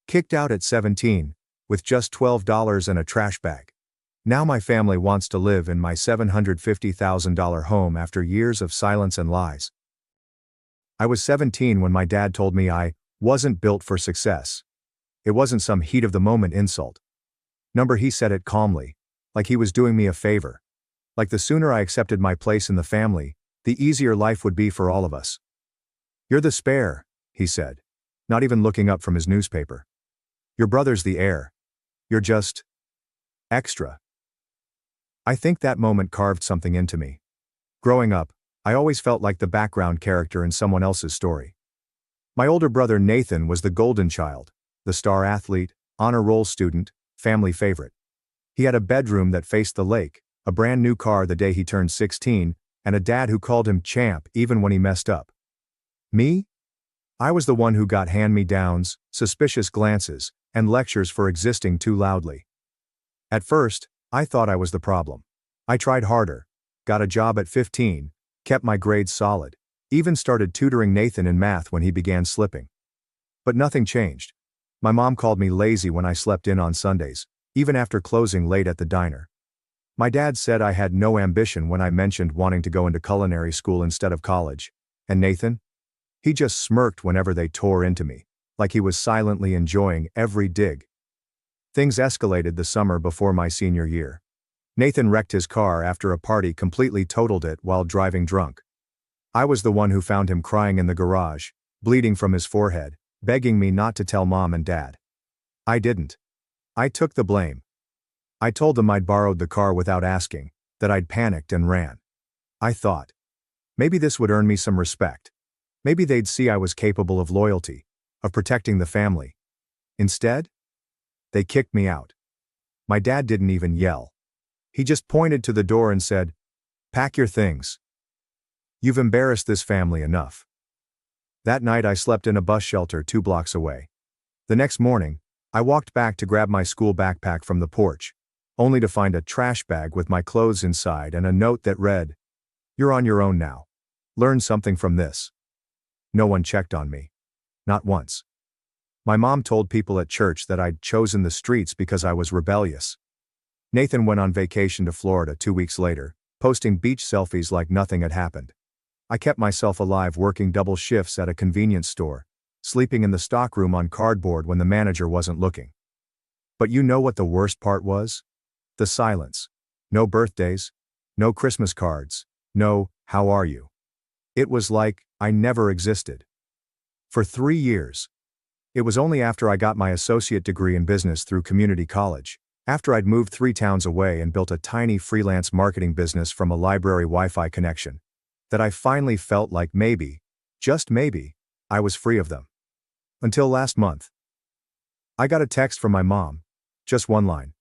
Kicked out at 17, with just $12 and a trash bag. Now my family wants to live in my $750,000 home after years of silence and lies. I was 17 when my dad told me I wasn't built for success. It wasn't some heat-of-the-moment insult. He said it calmly, like he was doing me a favor. Like the sooner I accepted my place in the family, the easier life would be for all of us. "You're the spare," he said, not even looking up from his newspaper. "Your brother's the heir. You're just extra." I think that moment carved something into me. Growing up, I always felt like the background character in someone else's story. My older brother Nathan was the golden child, the star athlete, honor roll student, family favorite. He had a bedroom that faced the lake, a brand new car the day he turned 16, and a dad who called him champ even when he messed up. Me? I was the one who got hand-me-downs, suspicious glances, and lectures for existing too loudly. At first, I thought I was the problem. I tried harder, got a job at 15, kept my grades solid, even started tutoring Nathan in math when he began slipping. But nothing changed. My mom called me lazy when I slept in on Sundays, even after closing late at the diner. My dad said I had no ambition when I mentioned wanting to go into culinary school instead of college. And Nathan? He just smirked whenever they tore into me, like he was silently enjoying every dig. Things escalated the summer before my senior year. Nathan wrecked his car after a party, completely totaled it while driving drunk. I was the one who found him crying in the garage, bleeding from his forehead, begging me not to tell mom and dad. I didn't. I took the blame. I told them I'd borrowed the car without asking, that I'd panicked and ran. I thought, maybe this would earn me some respect. Maybe they'd see I was capable of loyalty, of protecting the family. Instead, they kicked me out. My dad didn't even yell. He just pointed to the door and said, "Pack your things. You've embarrassed this family enough." That night I slept in a bus shelter 2 blocks away. The next morning, I walked back to grab my school backpack from the porch, only to find a trash bag with my clothes inside and a note that read, "You're on your own now. Learn something from this." No one checked on me. Not once. My mom told people at church that I'd chosen the streets because I was rebellious. Nathan went on vacation to Florida 2 weeks later, posting beach selfies like nothing had happened. I kept myself alive working double shifts at a convenience store, sleeping in the stockroom on cardboard when the manager wasn't looking. But you know what the worst part was? The silence. No birthdays. No Christmas cards. No, "How are you?" It was like I never existed. For 3 years. It was only after I got my associate degree in business through community college, after I'd moved 3 towns away and built a tiny freelance marketing business from a library Wi-Fi connection, that I finally felt like maybe, just maybe, I was free of them. Until last month. I got a text from my mom. Just one line.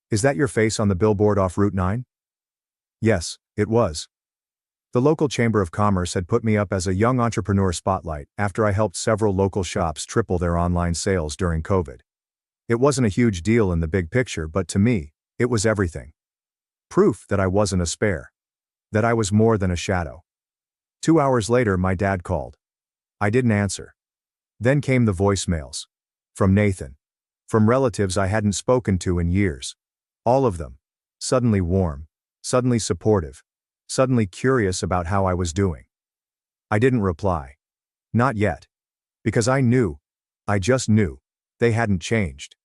"Is that your face on the billboard off Route 9? Yes, it was. The local Chamber of Commerce had put me up as a young entrepreneur spotlight after I helped several local shops triple their online sales during COVID. It wasn't a huge deal in the big picture, but to me, it was everything. Proof that I wasn't a spare. That I was more than a shadow. 2 hours later, my dad called. I didn't answer. Then came the voicemails. From Nathan. From relatives I hadn't spoken to in years. All of them. Suddenly warm. Suddenly supportive. Suddenly curious about how I was doing. I didn't reply. Not yet. Because I knew. I just knew. They hadn't changed.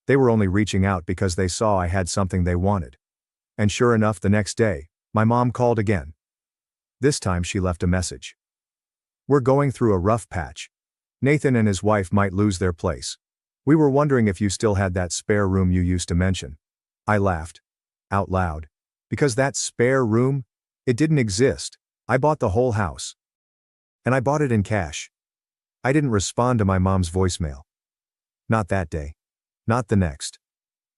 They were only reaching out because they saw I had something they wanted. And sure enough, the next day, my mom called again. This time she left a message. "We're going through a rough patch. Nathan and his wife might lose their place. We were wondering if you still had that spare room you used to mention." I laughed. Out loud. Because that spare room? It didn't exist. I bought the whole house. And I bought it in cash. I didn't respond to my mom's voicemail. Not that day. Not the next.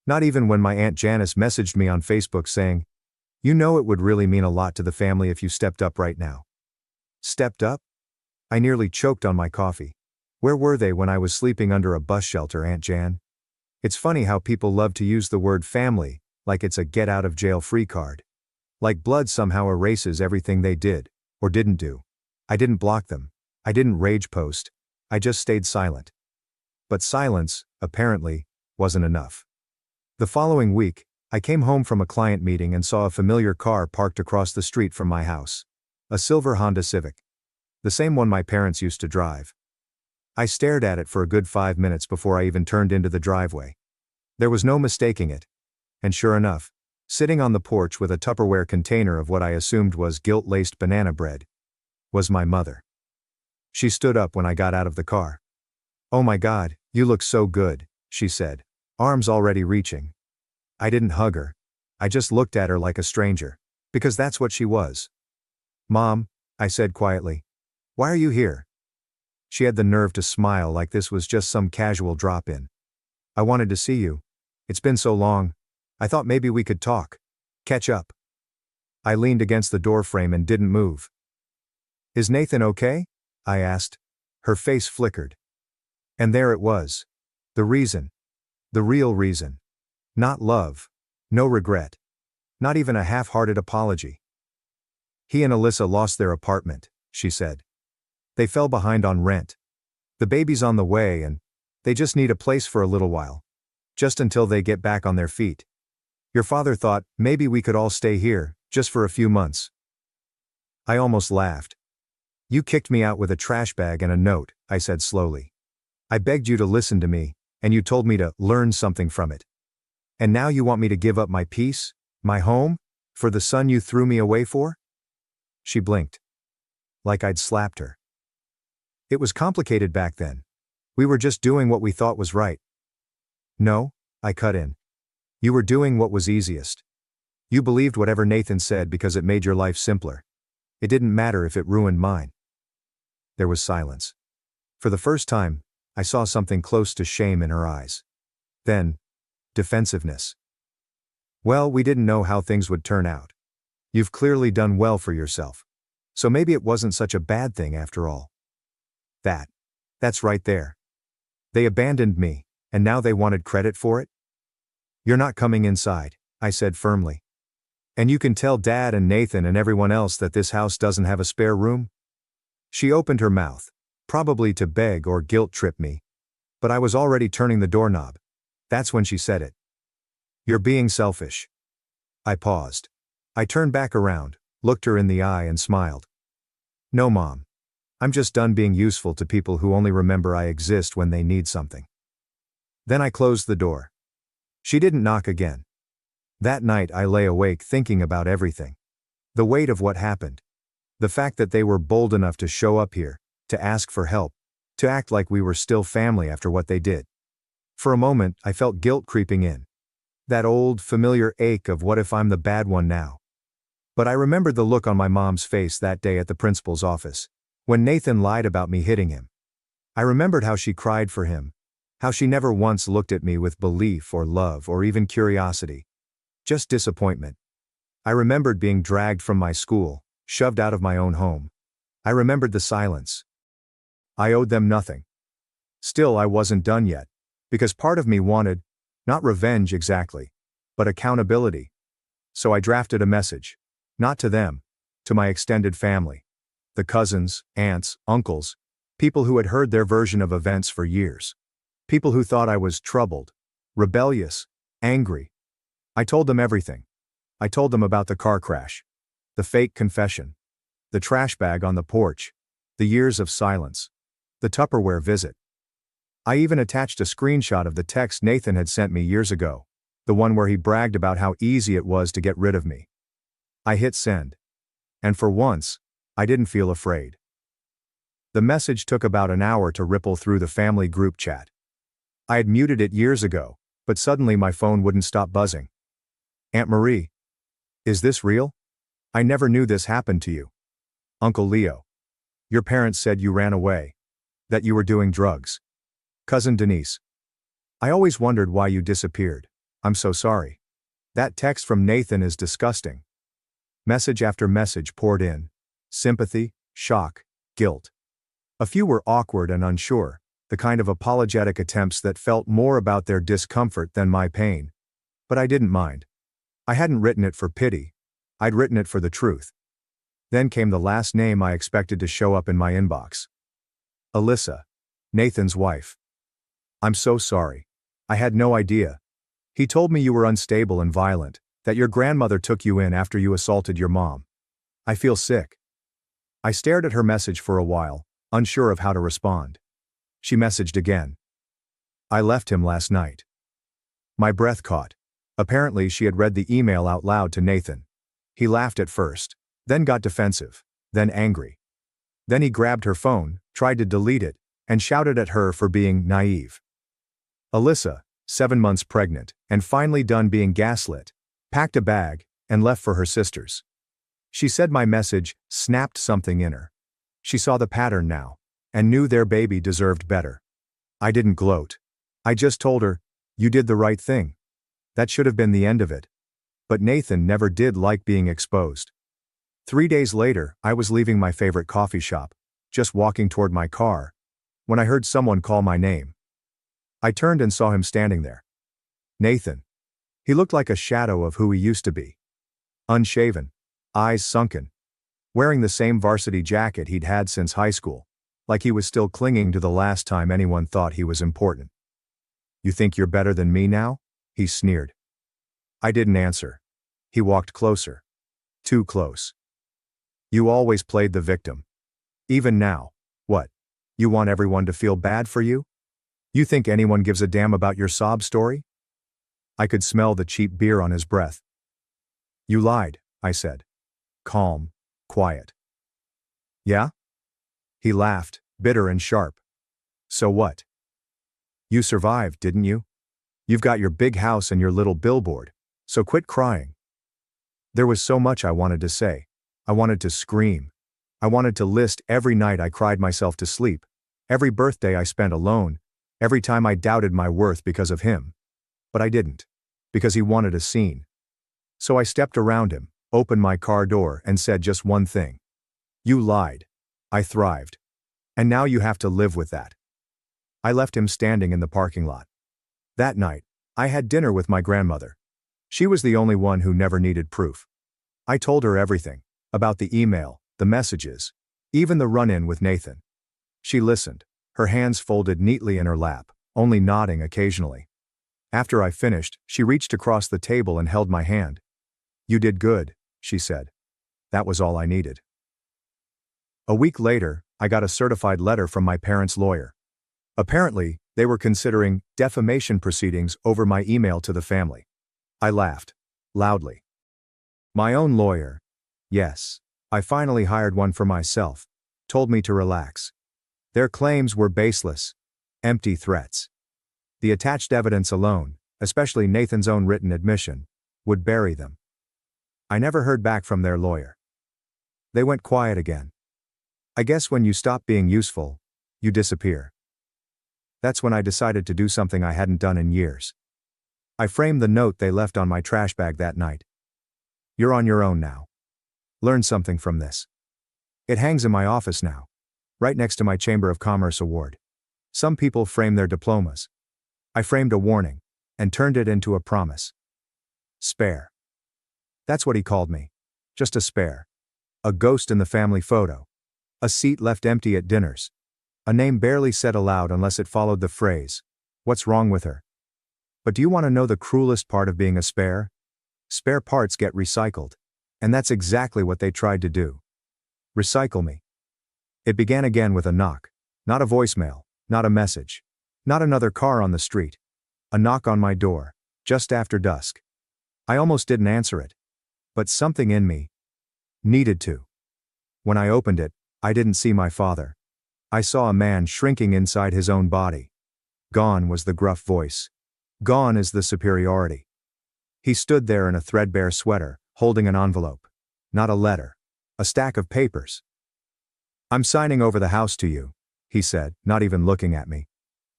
Not even when my Aunt Janice messaged me on Facebook saying, "You know it would really mean a lot to the family if you stepped up right now." Stepped up? I nearly choked on my coffee. Where were they when I was sleeping under a bus shelter, Aunt Jan? It's funny how people love to use the word family, like it's a get-out-of-jail-free card. Like blood somehow erases everything they did, or didn't do. I didn't block them. I didn't rage post. I just stayed silent. But silence, apparently, wasn't enough. The following week, I came home from a client meeting and saw a familiar car parked across the street from my house. A silver Honda Civic. The same one my parents used to drive. I stared at it for a good 5 minutes before I even turned into the driveway. There was no mistaking it. And sure enough, sitting on the porch with a Tupperware container of what I assumed was guilt-laced banana bread, was my mother. She stood up when I got out of the car. "Oh my God, you look so good," she said, arms already reaching. I didn't hug her. I just looked at her like a stranger. Because that's what she was. "Mom," I said quietly. "Why are you here?" She had the nerve to smile like this was just some casual drop-in. "I wanted to see you. It's been so long. I thought maybe we could talk. Catch up." I leaned against the doorframe and didn't move. "Is Nathan okay?" I asked. Her face flickered. And there it was. The reason. The real reason. Not love. No regret. Not even a half-hearted apology. "He and Alyssa lost their apartment," she said. "They fell behind on rent. The baby's on the way and they just need a place for a little while. Just until they get back on their feet. Your father thought maybe we could all stay here, just for a few months." I almost laughed. "You kicked me out with a trash bag and a note," I said slowly. "I begged you to listen to me, and you told me to learn something from it. And now you want me to give up my peace, my home, for the son you threw me away for?" She blinked. Like I'd slapped her. "It was complicated back then. We were just doing what we thought was right." "No," I cut in. "You were doing what was easiest. You believed whatever Nathan said because it made your life simpler. It didn't matter if it ruined mine." There was silence. For the first time, I saw something close to shame in her eyes. Then, defensiveness. "Well, we didn't know how things would turn out. You've clearly done well for yourself. So maybe it wasn't such a bad thing after all." That's right there. They abandoned me, and now they wanted credit for it? "You're not coming inside," I said firmly. "And you can tell Dad and Nathan and everyone else that this house doesn't have a spare room." She opened her mouth, probably to beg or guilt-trip me. But I was already turning the doorknob. That's when she said it. "You're being selfish." I paused. I turned back around, looked her in the eye and smiled. "No, Mom. I'm just done being useful to people who only remember I exist when they need something." Then I closed the door. She didn't knock again. That night I lay awake thinking about everything. The weight of what happened. The fact that they were bold enough to show up here, to ask for help, to act like we were still family after what they did. For a moment, I felt guilt creeping in. That old, familiar ache of what if I'm the bad one now. But I remembered the look on my mom's face that day at the principal's office, when Nathan lied about me hitting him. I remembered how she cried for him, how she never once looked at me with belief or love or even curiosity. Just disappointment. I remembered being dragged from my school, shoved out of my own home. I remembered the silence. I owed them nothing. Still, I wasn't done yet, because part of me wanted, not revenge exactly, but accountability. So I drafted a message. Not to them, to my extended family. The cousins, aunts, uncles, people who had heard their version of events for years. People who thought I was troubled, rebellious, angry. I told them everything. I told them about the car crash, the fake confession, the trash bag on the porch, the years of silence, the Tupperware visit. I even attached a screenshot of the text Nathan had sent me years ago, the one where he bragged about how easy it was to get rid of me. I hit send. And for once, I didn't feel afraid. The message took about an hour to ripple through the family group chat. I had muted it years ago, but suddenly my phone wouldn't stop buzzing. "Aunt Marie. Is this real? I never knew this happened to you. Uncle Leo. Your parents said you ran away. That you were doing drugs. Cousin Denise. I always wondered why you disappeared. I'm so sorry. That text from Nathan is disgusting." Message after message poured in. Sympathy, shock, guilt. A few were awkward and unsure, the kind of apologetic attempts that felt more about their discomfort than my pain. But I didn't mind. I hadn't written it for pity. I'd written it for the truth. Then came the last name I expected to show up in my inbox. Alyssa. Nathan's wife. I'm so sorry. I had no idea. He told me you were unstable and violent, that your grandmother took you in after you assaulted your mom. I feel sick. I stared at her message for a while, unsure of how to respond. She messaged again. I left him last night. My breath caught. Apparently she had read the email out loud to Nathan. He laughed at first, then got defensive, then angry. Then he grabbed her phone, tried to delete it, and shouted at her for being naive. Alyssa, 7 months pregnant, and finally done being gaslit, packed a bag, and left for her sister's. She said my message snapped something in her. She saw the pattern now, and knew their baby deserved better. I didn't gloat. I just told her, you did the right thing. That should have been the end of it. But Nathan never did like being exposed. 3 days later, I was leaving my favorite coffee shop, just walking toward my car, when I heard someone call my name. I turned and saw him standing there. Nathan. He looked like a shadow of who he used to be. Unshaven, eyes sunken, wearing the same varsity jacket he'd had since high school, like he was still clinging to the last time anyone thought he was important. You think you're better than me now? He sneered. I didn't answer. He walked closer. Too close. You always played the victim. Even now. What? You want everyone to feel bad for you? You think anyone gives a damn about your sob story? I could smell the cheap beer on his breath. You lied, I said. Calm, quiet. Yeah? He laughed, bitter and sharp. So what? You survived, didn't you? You've got your big house and your little billboard, so quit crying. There was so much I wanted to say. I wanted to scream. I wanted to list every night I cried myself to sleep, every birthday I spent alone, every time I doubted my worth because of him. But I didn't. Because he wanted a scene. So I stepped around him, opened my car door, and said just one thing. You lied. I thrived. And now you have to live with that. I left him standing in the parking lot. That night, I had dinner with my grandmother. She was the only one who never needed proof. I told her everything, about the email, the messages, even the run-in with Nathan. She listened, her hands folded neatly in her lap, only nodding occasionally. After I finished, she reached across the table and held my hand. You did good, she said. That was all I needed. A week later, I got a certified letter from my parents' lawyer. Apparently, they were considering defamation proceedings over my email to the family. I laughed. Loudly. My own lawyer. Yes. I finally hired one for myself. Told me to relax. Their claims were baseless. Empty threats. The attached evidence alone, especially Nathan's own written admission, would bury them. I never heard back from their lawyer. They went quiet again. I guess when you stop being useful, you disappear. That's when I decided to do something I hadn't done in years. I framed the note they left on my trash bag that night. You're on your own now. Learn something from this. It hangs in my office now, right next to my Chamber of Commerce award. Some people frame their diplomas. I framed a warning, and turned it into a promise. Spare. That's what he called me. Just a spare. A ghost in the family photo. A seat left empty at dinners. A name barely said aloud unless it followed the phrase, "What's wrong with her?" But do you want to know the cruelest part of being a spare? Spare parts get recycled. And that's exactly what they tried to do. Recycle me. It began again with a knock. Not a voicemail, not a message. Not another car on the street. A knock on my door, just after dusk. I almost didn't answer it. But something in me needed to. When I opened it, I didn't see my father. I saw a man shrinking inside his own body. Gone was the gruff voice. Gone is the superiority. He stood there in a threadbare sweater, holding an envelope. Not a letter. A stack of papers. I'm signing over the house to you, he said, not even looking at me.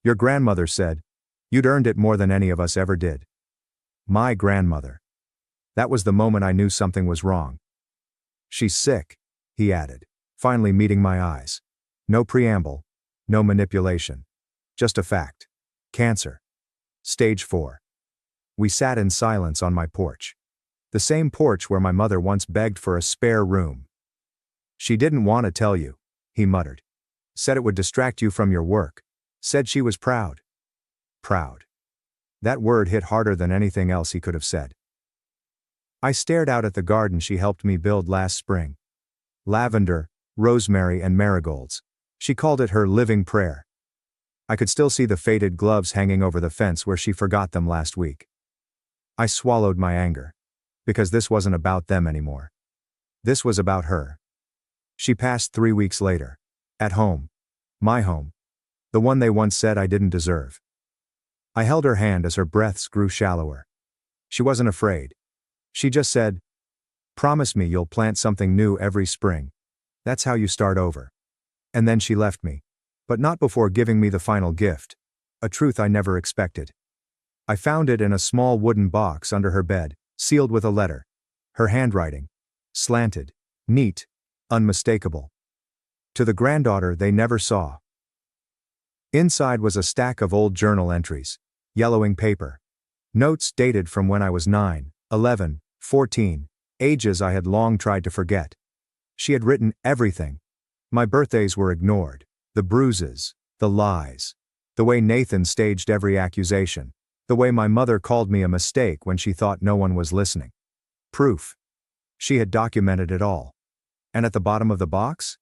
Your grandmother said, you'd earned it more than any of us ever did. My grandmother. That was the moment I knew something was wrong. She's sick, he added, finally meeting my eyes. No preamble. No manipulation. Just a fact. Cancer. Stage 4. We sat in silence on my porch. The same porch where my mother once begged for a spare room. She didn't want to tell you, he muttered. Said it would distract you from your work. Said she was proud. proud. That word hit harder than anything else he could have said. I stared out at the garden she helped me build last spring. Lavender, rosemary and marigolds. She called it her living prayer. I could still see the faded gloves hanging over the fence where she forgot them last week. I swallowed my anger. Because this wasn't about them anymore. This was about her. She passed 3 weeks later. At home. My home. The one they once said I didn't deserve. I held her hand as her breaths grew shallower. She wasn't afraid. She just said, "Promise me you'll plant something new every spring. That's how you start over." And then she left me. But not before giving me the final gift. A truth I never expected. I found it in a small wooden box under her bed, sealed with a letter. Her handwriting. Slanted. Neat. Unmistakable. To the granddaughter they never saw. Inside was a stack of old journal entries. Yellowing paper. Notes dated from when I was 9, 11, 14, ages I had long tried to forget. She had written everything. My birthdays were ignored. The bruises. The lies. The way Nathan staged every accusation. The way my mother called me a mistake when she thought no one was listening. Proof. She had documented it all. And at the bottom of the box?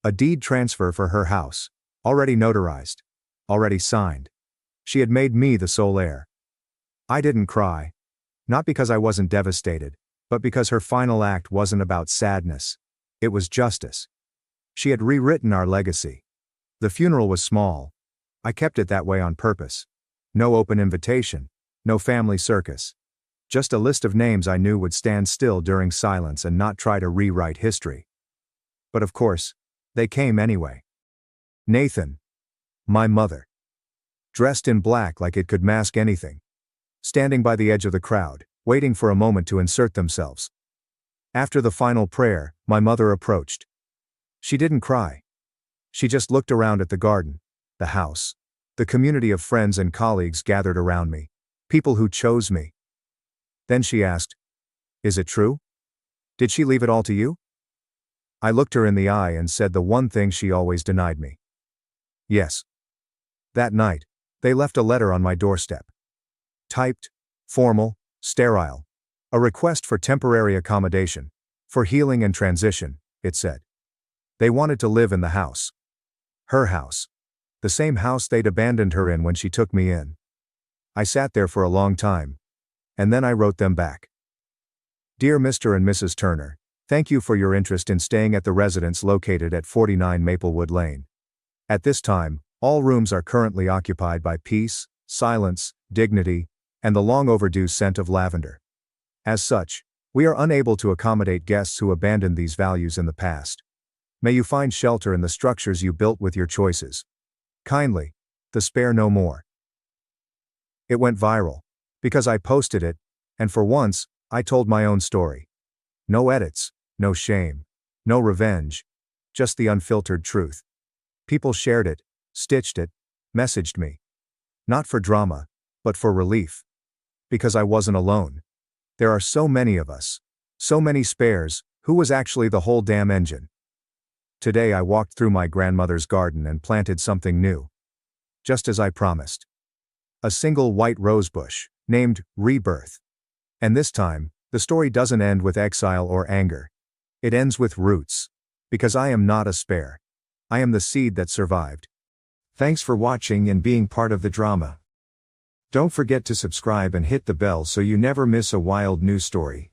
A deed transfer for her house. Already notarized. Already signed. She had made me the sole heir. I didn't cry. Not because I wasn't devastated, but because her final act wasn't about sadness. It was justice. She had rewritten our legacy. The funeral was small. I kept it that way on purpose. No open invitation. No family circus. Just a list of names I knew would stand still during silence and not try to rewrite history. But of course, they came anyway. Nathan. My mother. Dressed in black like it could mask anything. Standing by the edge of the crowd, waiting for a moment to insert themselves. After the final prayer, my mother approached. She didn't cry. She just looked around at the garden, the house, the community of friends and colleagues gathered around me, people who chose me. Then she asked, "Is it true? Did she leave it all to you?" I looked her in the eye and said the one thing she always denied me. Yes. That night, they left a letter on my doorstep. Typed, formal, sterile. A request for temporary accommodation. For healing and transition, it said. They wanted to live in the house. Her house. The same house they'd abandoned her in when she took me in. I sat there for a long time. And then I wrote them back. Dear Mr. and Mrs. Turner, thank you for your interest in staying at the residence located at 49 Maplewood Lane. At this time, all rooms are currently occupied by peace, silence, dignity, and the long overdue scent of lavender. As such, we are unable to accommodate guests who abandoned these values in the past. May you find shelter in the structures you built with your choices. Kindly, the Spare No More. It went viral. Because I posted it, and for once, I told my own story. No edits, no shame, no revenge, just the unfiltered truth. People shared it, stitched it, messaged me. Not for drama, but for relief. Because I wasn't alone. There are so many of us. So many spares, who was actually the whole damn engine? Today I walked through my grandmother's garden and planted something new. Just as I promised. A single white rosebush, named Rebirth. And this time, the story doesn't end with exile or anger. It ends with roots. Because I am not a spare. I am the seed that survived. Thanks for watching and being part of the drama. Don't forget to subscribe and hit the bell so you never miss a wild news story.